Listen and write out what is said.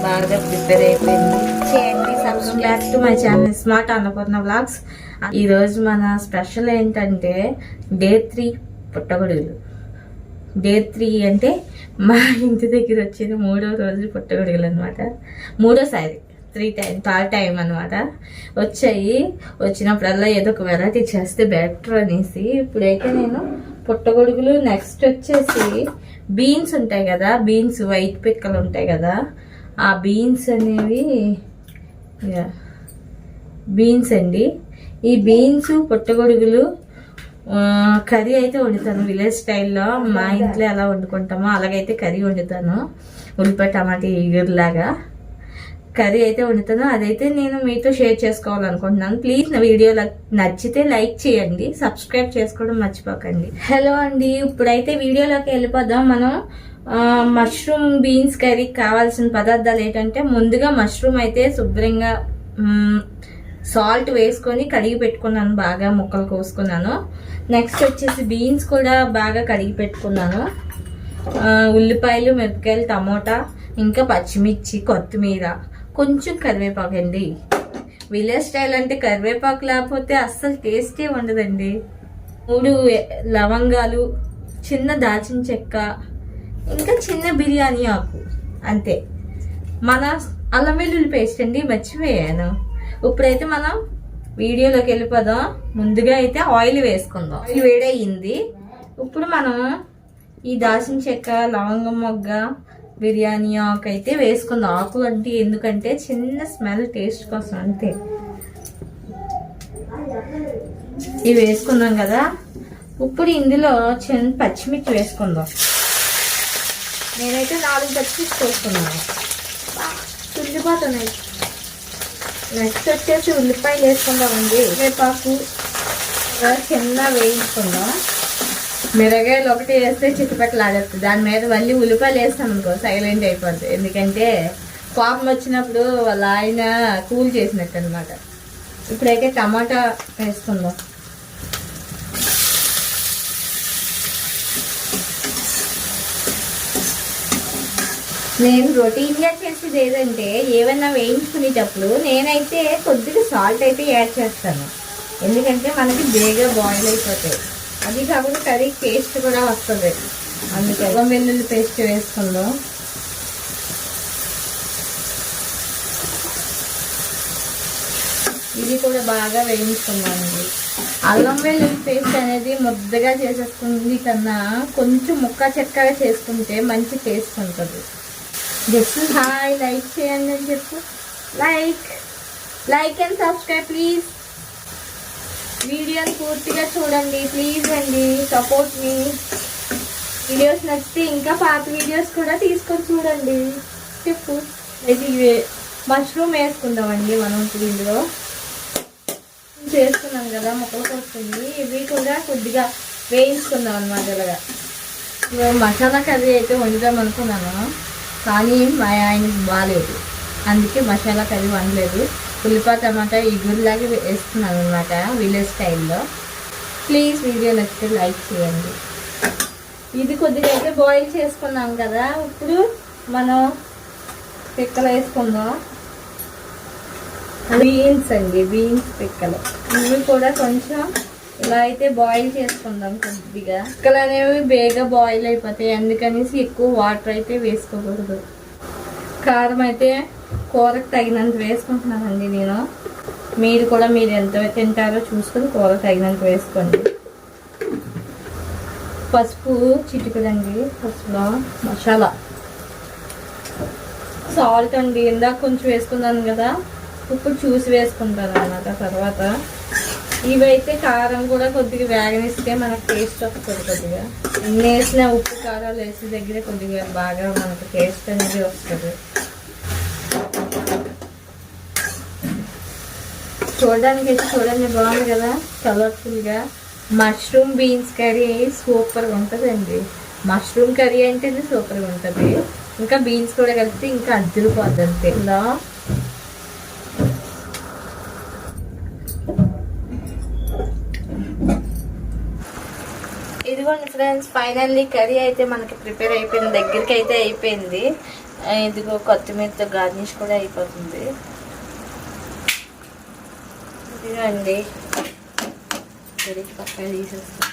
బాగా ప్రిపేర్ అయిపోయింది. చేయండి subscribe back to my channel smart Annapurna vlogs. ఈ రోజు మన స్పెషల్ ఏంటంటే డే 3 పుట్టగొడుగులు. డే 3 అంటే మా ఇంటి దగ్గర వచ్చిన 3వ రోజు పుట్టగొడుగులు అనమాట. మూడోసారి 3 టైం అనమాట వచ్చాయి. వచ్చినప్పుడల్లా ఏదో ఒక వెరైటీ చేస్తే బెటర్ అనేసి ఇప్పుడైతే నేను పుట్టగొడుగులు, నెక్స్ట్ వచ్చేసి బీన్స్ ఉంటాయి కదా, బీన్స్ వైట్ పిక్కలు ఉంటాయి కదా, ఆ బీన్స్ అనేవి బీన్స్ అండి. ఈ బీన్స్ పుట్టగొడుగులు కర్రీ అయితే వండుతాను విలేజ్ స్టైల్లో. మా ఇంట్లో ఎలా వండుకుంటామో అలాగైతే కర్రీ వండుతాను. ఉల్లిపాయ టమాటా ఈగురులాగా కర్రీ అయితే వండుతాను. అదైతే నేను మీతో షేర్ చేసుకోవాలనుకుంటున్నాను. ప్లీజ్ నా వీడియో నచ్చితే లైక్ చేయండి, సబ్స్క్రైబ్ చేసుకోవడం మర్చిపోకండి. హలో అండి, ఇప్పుడైతే వీడియోలోకి వెళ్ళిపోదాం. మనం మష్రూమ్ బీన్స్ కర్రీకి కావాల్సిన పదార్థాలు ఏంటంటే, ముందుగా మష్రూమ్ అయితే శుభ్రంగా సాల్ట్ వేసుకొని కడిగి పెట్టుకున్నాను, బాగా ముక్కలు కోసుకున్నాను. నెక్స్ట్ వచ్చేసి బీన్స్ కూడా బాగా కడిగి పెట్టుకున్నాను. ఉల్లిపాయలు, మిరపకాయలు, టమోటా, ఇంకా పచ్చిమిర్చి, కొత్తిమీర, కొంచెం కరివేపాకు అండి. విలేజ్ స్టైల్ అంటే కరివేపాకు లేకపోతే అస్సలు టేస్టే ఉండదండి. 3 లవంగాలు, చిన్న దాల్చిన చెక్క, ఇంకా చిన్న బిర్యానీ ఆకు, అంతే. మన అల్లం వెల్లుల్లి పేస్ట్ అండి, మర్చిపోయాను. ఇప్పుడైతే మనం వీడియోలోకి వెళ్ళిపోదాం. ముందుగా అయితే ఆయిల్ వేసుకుందాం. ఆయిల్ వేడయింది. ఇప్పుడు మనం ఈ దాల్చిన చెక్క, లవంగం మొగ్గ, బిర్యానీ ఆకు అయితే వేసుకుందాం. ఆకు అంటే ఎందుకంటే చిన్న స్మెల్ టేస్ట్ కోసం, అంతే. ఇవి వేసుకున్నాం కదా. ఇప్పుడు ఇందులో చిన్న పచ్చిమిర్చి వేసుకుందాం. నేనైతే 4 పచ్చిమిర్చి వేసుకున్నాను. ఉల్లిపోతున్నాయి. నెక్స్ట్ వచ్చేసి ఉల్లిపాయలు వేసుకుందామండి. వేపాకు చిన్న వేయించుకుందాం. మిరగాయలు ఒకటి వేస్తే చిట్టుపక్కలు ఆడేస్తుంది. దాని మీద మళ్ళీ ఉల్లిపాయలు వేస్తాం అనుకో సైలెంట్ అయిపోద్ది. ఎందుకంటే కోపం వచ్చినప్పుడు వాళ్ళ ఆయన కూల్ చేసినట్టు అనమాట. ఇప్పుడైతే టమాటా వేసుకుందాం. నేను రొటీన్గా చేసేది ఏదంటే, ఏమన్నా వేయించుకునేటప్పుడు నేనైతే కొద్దిగా సాల్ట్ అయితే యాడ్ చేస్తాను. ఎందుకంటే మనకి బేగా బాయిల్ అయిపోతాయి. అది కాకుండా కర్రీ టేస్ట్ కూడా వస్తుంది. అందుకే అల్లం వెల్లుల్లి పేస్ట్ వేసుకుందాం. ఇది కూడా బాగా వేయించుకుందామండి. అల్లం వెల్లుల్లి పేస్ట్ అనేది ముద్దగా చేసేసుకుంది కన్నా కొంచెం ముక్క చెక్కగా చేసుకుంటే మంచి టేస్ట్ ఉంటుంది. జస్ట్ హాయ్ లైక్ చేయండి అని చెప్పు. Like and subscribe please. వీడియోని పూర్తిగా చూడండి ప్లీజ్ అండి, సపోర్ట్ మీ. వీడియోస్ నచ్చితే ఇంకా పాత వీడియోస్ కూడా తీసుకొని చూడండి. చెప్పు. ఇది మష్రూమ్ వేసుకుందామండి మనం. ఇప్పుడు ఇందులో చేసుకున్నాం కదా, ముక్కలకు వస్తుంది. ఇవి కూడా కొద్దిగా వేయించుకుందాం అనమాట. ఇలాగా మసాలా కర్రీ అయితే వండుదాం అనుకున్నాను, కానీ మా ఆయనకి బాగాలేదు, అందుకే మసాలా కర్రీ వండలేదు. ఉల్లిపాయ టమాటా ఈగురులాగా వేస్తున్నాను అనమాట విలేజ్ స్టైల్లో. ప్లీజ్ వీడియో నచ్చితే లైక్ చేయండి. ఇది కొద్దిగా అయితే బాయిల్ చేసుకున్నాం కదా. ఇప్పుడు మనం పిక్కలు వేసుకుందాం. బీన్స్ అండి, బీన్స్ పిక్కలు. ఇవి కూడా కొంచెం ఇలా అయితే బాయిల్ చేసుకుందాం కొద్దిగా. పిక్కలు అనేవి బేగా బాయిల్ అయిపోతాయి, అందుకనేసి ఎక్కువ వాటర్ అయితే వేసుకోకూడదు. కారం అయితే కూరకు తగినంత వేసుకుంటున్నానండి నేను. మీరు కూడా మీరు ఎంత తింటారో చూసుకొని కూరకు తగినంత వేసుకోండి. పసుపు చిటికడండి, పసుపులో మసాలా, సాల్ట్ అండి. ఇందాక కొంచెం వేసుకున్నాను కదా, ఇప్పుడు చూసి వేసుకుంటాను అన్నమాట. తర్వాత ఇవైతే కారం కూడా కొద్దిగా వేగనిస్తే మనకు టేస్ట్ వస్తుంది. కొద్దిగా ఎన్ని వేసిన ఉప్పు కారాలు వేసే దగ్గర కొద్దిగా బాగా మనకు టేస్ట్ అనేది వస్తుంది. చూడడానికి చూడండి, బాగుంది కదా కలర్ఫుల్గా. మష్రూమ్ బీన్స్ కర్రీ సూపర్గా ఉంటుందండి. మష్రూమ్ కర్రీ అంటేనే సూపర్గా ఉంటుంది. ఇంకా బీన్స్ కూడా కలిపితే ఇంకా అద్దరిపోద్ది అంతే. ఇలా ఇదిగోండి ఫ్రెండ్స్, ఫైనల్లీ కర్రీ అయితే మనకి ప్రిపేర్ అయిపోయింది, దగ్గరికి అయితే అయిపోయింది. ఇదిగో కొత్తిమీరతో గార్నిష్ కూడా అయిపోతుంది. ఇదిగోండి పక్కన తీసేస్తాం.